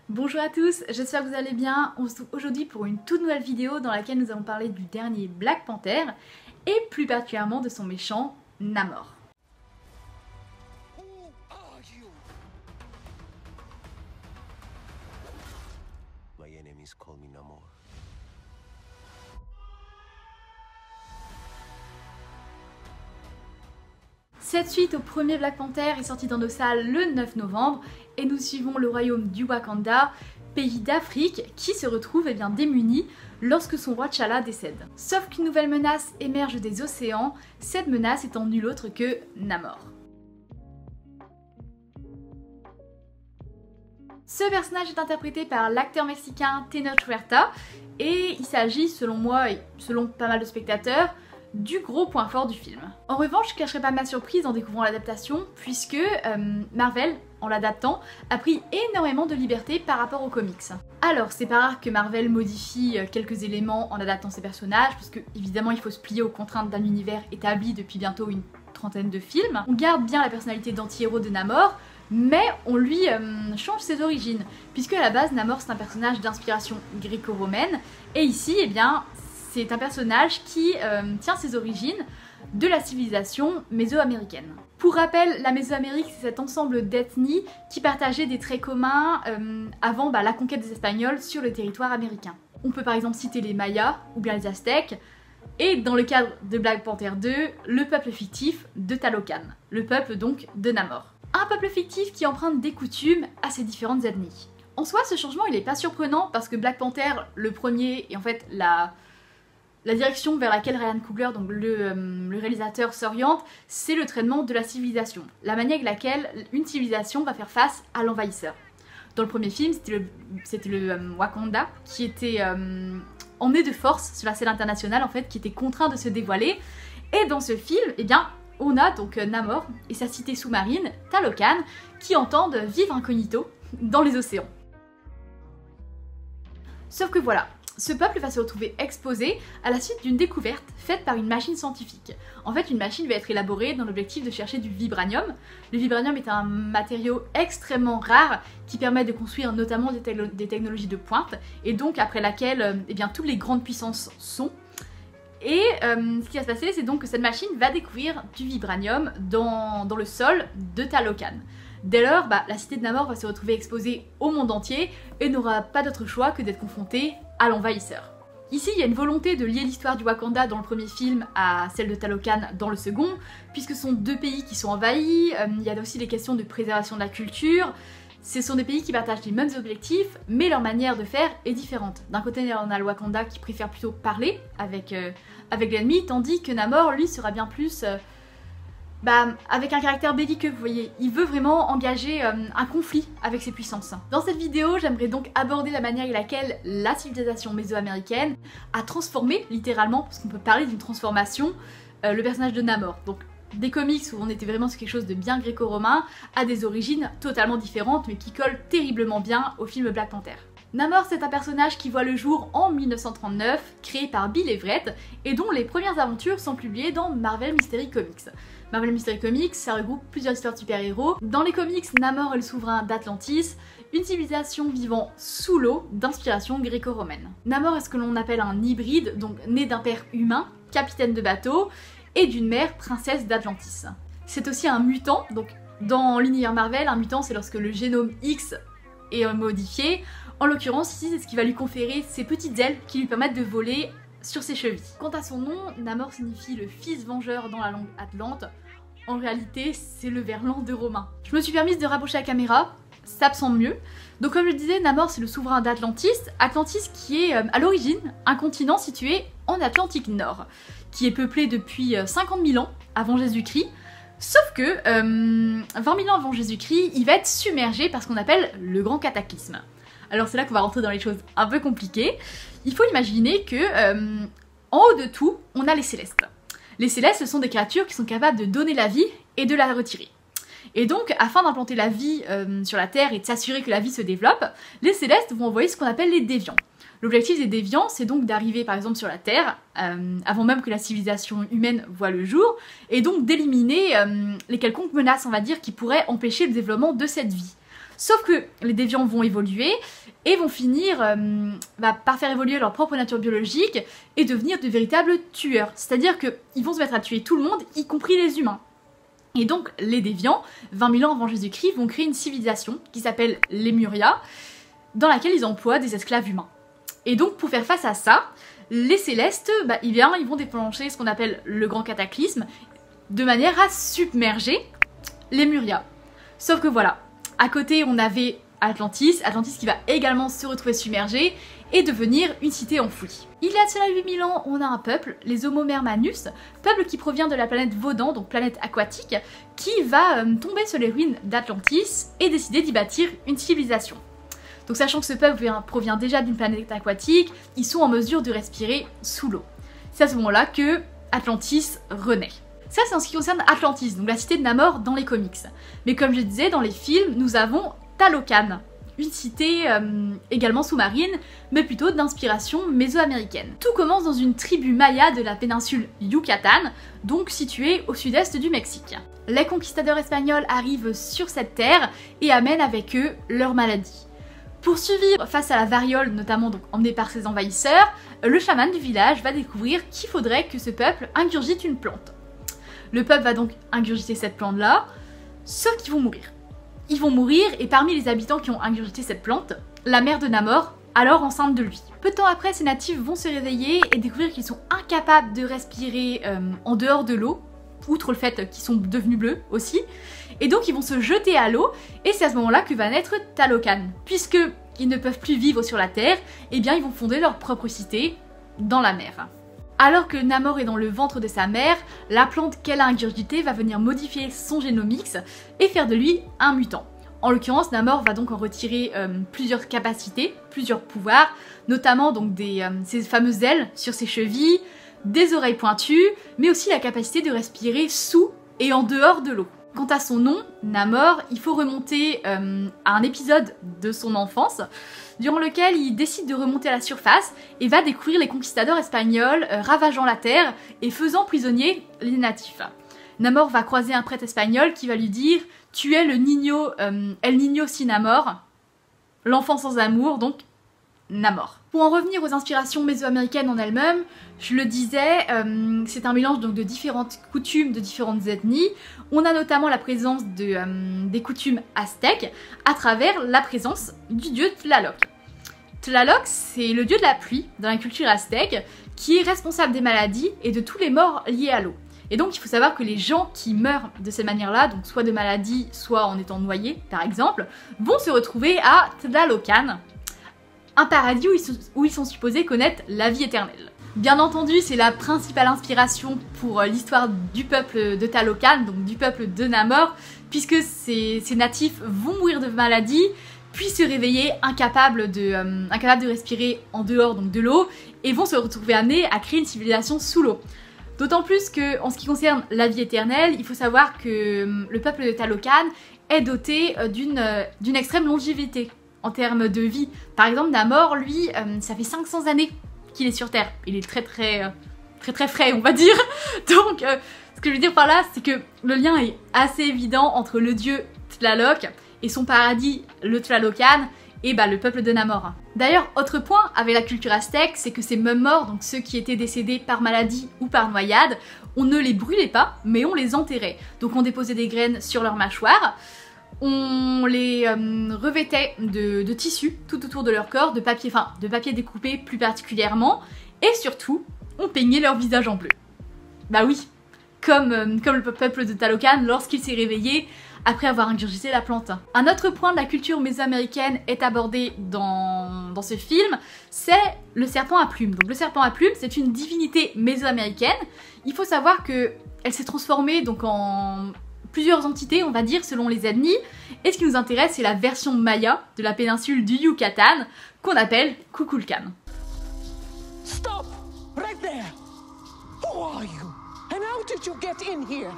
Bonjour à tous, j'espère que vous allez bien. On se trouve aujourd'hui pour une toute nouvelle vidéo dans laquelle nous allons parler du dernier Black Panther et plus particulièrement de son méchant Namor. My enemies call me Namor. Cette suite au premier Black Panther est sortie dans nos salles le 9 novembre et nous suivons le royaume du Wakanda, pays d'Afrique qui se retrouve démuni lorsque son roi T'Challa décède. Sauf qu'une nouvelle menace émerge des océans, cette menace étant nulle autre que Namor. Ce personnage est interprété par l'acteur mexicain Tenoch Huerta et il s'agit, selon moi et selon pas mal de spectateurs, du gros point fort du film. En revanche, je cacherai pas ma surprise en découvrant l'adaptation, puisque Marvel, en l'adaptant, a pris énormément de liberté par rapport aux comics. Alors, c'est pas rare que Marvel modifie quelques éléments en adaptant ses personnages, parce que évidemment il faut se plier aux contraintes d'un univers établi depuis bientôt une trentaine de films. On garde bien la personnalité d'anti-héros de Namor, mais on lui change ses origines, puisque à la base Namor c'est un personnage d'inspiration gréco-romaine, et ici, c'est un personnage qui tient ses origines de la civilisation mésoaméricaine. Pour rappel, la Mésoamérique, c'est cet ensemble d'ethnies qui partageaient des traits communs avant la conquête des Espagnols sur le territoire américain. On peut par exemple citer les Mayas ou bien les Aztèques, et dans le cadre de Black Panther 2, le peuple fictif de Talocan, le peuple donc de Namor. Un peuple fictif qui emprunte des coutumes à ces différentes ethnies. En soi, ce changement il est pas surprenant parce que Black Panther, le premier, et en fait la direction vers laquelle Ryan Coogler, donc le réalisateur, s'oriente, c'est le traitement de la civilisation. La manière avec laquelle une civilisation va faire face à l'envahisseur. Dans le premier film, c'était le Wakanda qui était emmené de force sur la scène internationale, en fait, qui était contraint de se dévoiler. Et dans ce film, on a donc Namor et sa cité sous-marine, Talocan, qui entendent vivre incognito dans les océans. Sauf que voilà, ce peuple va se retrouver exposé à la suite d'une découverte faite par une machine scientifique. En fait, une machine va être élaborée dans l'objectif de chercher du vibranium. Le vibranium est un matériau extrêmement rare qui permet de construire notamment des technologies de pointe et donc après laquelle toutes les grandes puissances sont. Et ce qui va se passer, c'est donc que cette machine va découvrir du vibranium dans le sol de Talocan. Dès lors, la cité de Namor va se retrouver exposée au monde entier et n'aura pas d'autre choix que d'être confrontée à l'envahisseur. Ici, il y a une volonté de lier l'histoire du Wakanda dans le premier film à celle de Talocan dans le second, puisque ce sont deux pays qui sont envahis, il y a aussi les questions de préservation de la culture. Ce sont des pays qui partagent les mêmes objectifs, mais leur manière de faire est différente. D'un côté, on a le Wakanda qui préfère plutôt parler avec l'ennemi, tandis que Namor, lui, sera bien plus avec un caractère belliqueux, vous voyez. Il veut vraiment engager un conflit avec ses puissances. Dans cette vidéo, j'aimerais donc aborder la manière avec laquelle la civilisation mésoaméricaine a transformé, littéralement, parce qu'on peut parler d'une transformation, le personnage de Namor. Donc, des comics où on était vraiment sur quelque chose de bien gréco-romain, à des origines totalement différentes, mais qui collent terriblement bien au film Black Panther. Namor, c'est un personnage qui voit le jour en 1939, créé par Bill Everett, et dont les premières aventures sont publiées dans Marvel Mystery Comics. Marvel Mystery Comics, ça regroupe plusieurs histoires de super-héros. Dans les comics, Namor est le souverain d'Atlantis, une civilisation vivant sous l'eau d'inspiration gréco-romaine. Namor est ce que l'on appelle un hybride, donc né d'un père humain, capitaine de bateau, et d'une mère, princesse d'Atlantis. C'est aussi un mutant, donc dans l'univers Marvel, un mutant c'est lorsque le génome X est modifié. En l'occurrence, ici, c'est ce qui va lui conférer ses petites ailes qui lui permettent de voler sur ses chevilles. Quant à son nom, Namor signifie le fils vengeur dans la langue atlante. En réalité, c'est le verlan de Romain. Je me suis permise de rapprocher la caméra, ça me semble mieux. Donc comme je le disais, Namor c'est le souverain d'Atlantis. Atlantis qui est à l'origine un continent situé en Atlantique Nord, qui est peuplé depuis 50 000 ans avant Jésus-Christ. Sauf que 20 000 ans avant Jésus-Christ, il va être submergé par ce qu'on appelle le grand cataclysme. Alors c'est là qu'on va rentrer dans les choses un peu compliquées. Il faut imaginer que en haut de tout, on a les Célestes. Les Célestes, ce sont des créatures qui sont capables de donner la vie et de la retirer. Et donc, afin d'implanter la vie sur la Terre et de s'assurer que la vie se développe, les Célestes vont envoyer ce qu'on appelle les déviants. L'objectif des déviants, c'est donc d'arriver par exemple sur la Terre, avant même que la civilisation humaine voie le jour, et donc d'éliminer les quelconques menaces, on va dire, qui pourraient empêcher le développement de cette vie. Sauf que les déviants vont évoluer et vont finir par faire évoluer leur propre nature biologique et devenir de véritables tueurs. C'est-à-dire qu'ils vont se mettre à tuer tout le monde, y compris les humains. Et donc les déviants, 20 000 ans avant Jésus-Christ, vont créer une civilisation qui s'appelle Lemuria, dans laquelle ils emploient des esclaves humains. Et donc pour faire face à ça, les Célestes, ils vont déclencher ce qu'on appelle le grand cataclysme, de manière à submerger Lemuria. Sauf que voilà, à côté on avait Atlantis qui va également se retrouver submergé et devenir une cité enfouie. Il y a de cela 8000 ans, on a un peuple, les Homo Mermanus, peuple qui provient de la planète Vodan, donc planète aquatique, qui va tomber sur les ruines d'Atlantis et décider d'y bâtir une civilisation. Donc sachant que ce peuple provient déjà d'une planète aquatique, ils sont en mesure de respirer sous l'eau. C'est à ce moment-là que Atlantis renaît. Ça c'est en ce qui concerne Atlantis, donc la cité de Namor dans les comics. Mais comme je disais, dans les films, nous avons Talocan, une cité également sous-marine, mais plutôt d'inspiration mésoaméricaine. Tout commence dans une tribu maya de la péninsule Yucatan, donc située au sud-est du Mexique. Les conquistadors espagnols arrivent sur cette terre et amènent avec eux leur maladie. Pour survivre face à la variole, notamment donc emmenée par ses envahisseurs, le chaman du village va découvrir qu'il faudrait que ce peuple ingurgite une plante. Le peuple va donc ingurgiter cette plante-là, sauf qu'ils vont mourir. Ils vont mourir et parmi les habitants qui ont ingurgité cette plante, la mère de Namor, alors enceinte de lui. Peu de temps après, ces natifs vont se réveiller et découvrir qu'ils sont incapables de respirer en dehors de l'eau, outre le fait qu'ils sont devenus bleus aussi, et donc ils vont se jeter à l'eau, et c'est à ce moment-là que va naître Talocan. Puisque ils ne peuvent plus vivre sur la Terre, eh bien ils vont fonder leur propre cité dans la mer. Alors que Namor est dans le ventre de sa mère, la plante qu'elle a ingurgitée va venir modifier son génomix et faire de lui un mutant. En l'occurrence, Namor va donc en retirer plusieurs capacités, plusieurs pouvoirs, notamment donc ces fameuses ailes sur ses chevilles, des oreilles pointues, mais aussi la capacité de respirer sous et en dehors de l'eau. Quant à son nom, Namor, il faut remonter à un épisode de son enfance, durant lequel il décide de remonter à la surface et va découvrir les conquistadors espagnols ravageant la terre et faisant prisonniers les natifs. Namor va croiser un prêtre espagnol qui va lui dire « Tu es le Niño, El Niño sin amor », l'enfant sans amour, donc Namor. Pour en revenir aux inspirations mésoaméricaines en elles-mêmes, je le disais, c'est un mélange donc de différentes coutumes, de différentes ethnies. On a notamment la présence des coutumes aztèques à travers la présence du dieu Tlaloc. Tlaloc, c'est le dieu de la pluie dans la culture aztèque qui est responsable des maladies et de tous les morts liés à l'eau. Et donc il faut savoir que les gens qui meurent de cette manière-là, donc soit de maladie, soit en étant noyés par exemple, vont se retrouver à Tlalocan, un paradis où ils sont supposés connaître la vie éternelle. Bien entendu, c'est la principale inspiration pour l'histoire du peuple de Talocan, donc du peuple de Namor, puisque ces natifs vont mourir de maladie, puis se réveiller incapables de respirer en dehors donc de l'eau, et vont se retrouver amenés à créer une civilisation sous l'eau. D'autant plus que, en ce qui concerne la vie éternelle, il faut savoir que le peuple de Talocan est doté d'une extrême longévité en termes de vie. Par exemple, Namor, lui, ça fait 500 années qu'il est sur Terre. Il est très frais, on va dire. Donc, ce que je veux dire par là, c'est que le lien est assez évident entre le dieu Tlaloc et son paradis, le Tlalocan, et le peuple de Namor. D'ailleurs, autre point avec la culture aztèque, c'est que ces mêmes morts, donc ceux qui étaient décédés par maladie ou par noyade, on ne les brûlait pas, mais on les enterrait. Donc on déposait des graines sur leur mâchoire, on les revêtait de tissu tout autour de leur corps, de papier découpé plus particulièrement, et surtout, on peignait leur visage en bleu. Bah oui, comme le peuple de Talocan lorsqu'il s'est réveillé après avoir ingurgité la plante. Un autre point de la culture mésoaméricaine est abordé dans ce film, c'est le serpent à plumes. Donc le serpent à plumes, c'est une divinité mésoaméricaine. Il faut savoir qu'elle s'est transformée donc en plusieurs entités, on va dire, selon les ethnies. Et ce qui nous intéresse, c'est la version maya de la péninsule du Yucatan, qu'on appelle Kukulkan. Stop! Right there! Who are you? And how did you get in here?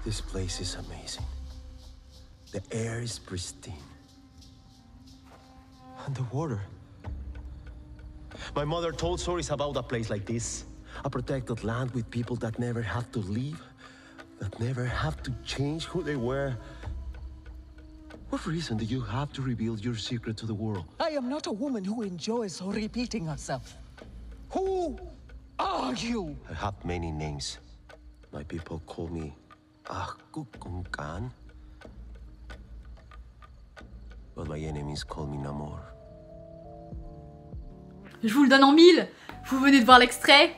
This place is amazing. The air is pristine. And the water. My mother told stories about a place like this. A protected land with people that never have to leave. That never have to change who they were. What reason do you have to reveal your secret to the world? I am not a woman who enjoys repeating herself. Who are you? I have many names. My people call me Kukulkan. But my enemies call me Namor. Je vous le donne en mille. Vous venez de voir l'extrait.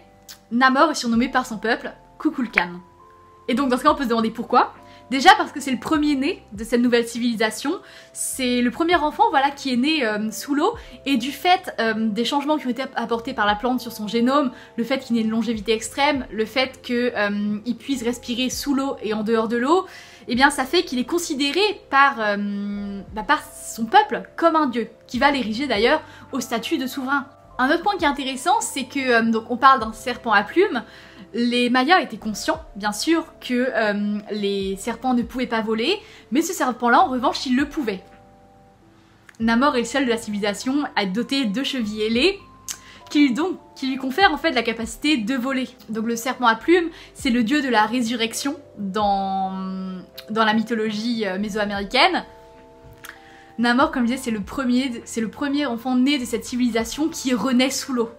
Namor est surnommé par son peuple Kukulkan. Et donc dans ce cas on peut se demander pourquoi. Déjà parce que c'est le premier-né de cette nouvelle civilisation, c'est le premier enfant voilà, qui est né sous l'eau, et du fait des changements qui ont été apportés par la plante sur son génome, le fait qu'il ait une longévité extrême, le fait qu'il puisse respirer sous l'eau et en dehors de l'eau, eh bien ça fait qu'il est considéré par son peuple comme un dieu, qui va l'ériger d'ailleurs au statut de souverain. Un autre point qui est intéressant, c'est que, donc on parle d'un serpent à plumes, les Mayas étaient conscients, bien sûr, que les serpents ne pouvaient pas voler, mais ce serpent-là, en revanche, il le pouvait. Namor est le seul de la civilisation à être doté de chevilles ailées, qui lui confèrent en fait la capacité de voler. Donc le serpent à plumes, c'est le dieu de la résurrection dans la mythologie mésoaméricaine. Namor, comme je disais, c'est le premier enfant né de cette civilisation qui renaît sous l'eau.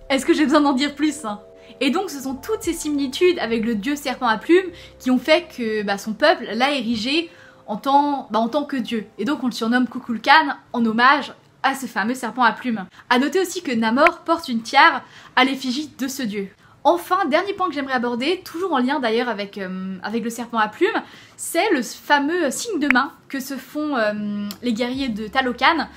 Est-ce que j'ai besoin d'en dire plus hein? Et donc ce sont toutes ces similitudes avec le dieu serpent à plumes qui ont fait que son peuple l'a érigé en tant que dieu. Et donc on le surnomme Kukulkan en hommage à ce fameux serpent à plumes. A noter aussi que Namor porte une tiare à l'effigie de ce dieu. Enfin, dernier point que j'aimerais aborder, toujours en lien d'ailleurs avec le serpent à plumes, c'est le fameux signe de main que se font les guerriers de Talokan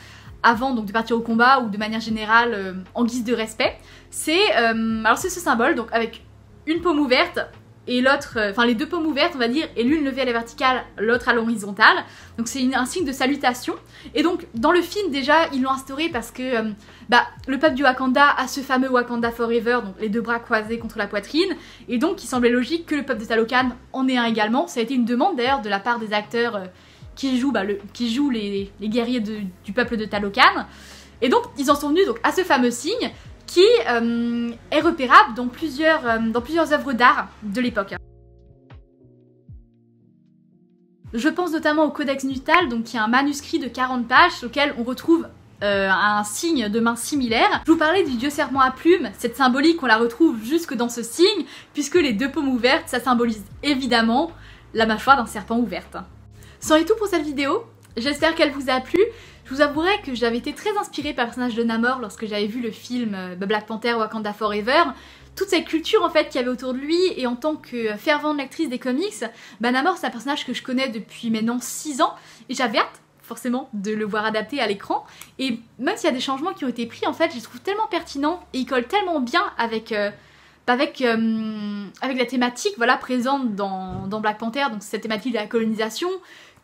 avant donc de partir au combat ou de manière générale en guise de respect. C'est ce symbole, donc avec une paume ouverte et l'autre, les deux paumes ouvertes on va dire, et l'une levée à la verticale, l'autre à l'horizontale. Donc c'est un signe de salutation. Et donc dans le film déjà ils l'ont instauré parce que le peuple du Wakanda a ce fameux Wakanda Forever, donc les deux bras croisés contre la poitrine, et donc il semblait logique que le peuple de Talokan en ait un également. Ça a été une demande d'ailleurs de la part des acteurs qui jouent les guerriers du peuple de Talokan. Et donc ils en sont venus donc à ce fameux signe qui est repérable dans plusieurs œuvres d'art de l'époque. Je pense notamment au Codex Nuttall, donc qui est un manuscrit de 40 pages sur lequel on retrouve un signe de main similaire. Je vous parlais du dieu serpent à plumes, cette symbolique on la retrouve jusque dans ce signe, puisque les deux paumes ouvertes, ça symbolise évidemment la mâchoire d'un serpent ouverte. C'en est tout pour cette vidéo, j'espère qu'elle vous a plu. Je vous avouerai que j'avais été très inspirée par le personnage de Namor lorsque j'avais vu le film Black Panther Wakanda Forever. Toute cette culture en fait qu'il y avait autour de lui, et en tant que fervente lectrice des comics, Namor c'est un personnage que je connais depuis maintenant 6 ans, et j'avais hâte forcément de le voir adapté à l'écran. Et même s'il y a des changements qui ont été pris, en fait je les trouve tellement pertinents et ils collent tellement bien avec la thématique présente dans Black Panther, donc cette thématique de la colonisation,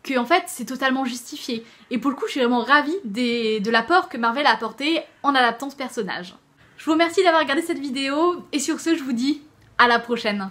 que en fait c'est totalement justifié. Et pour le coup je suis vraiment ravie de l'apport que Marvel a apporté en adaptant ce personnage. Je vous remercie d'avoir regardé cette vidéo, et sur ce je vous dis à la prochaine.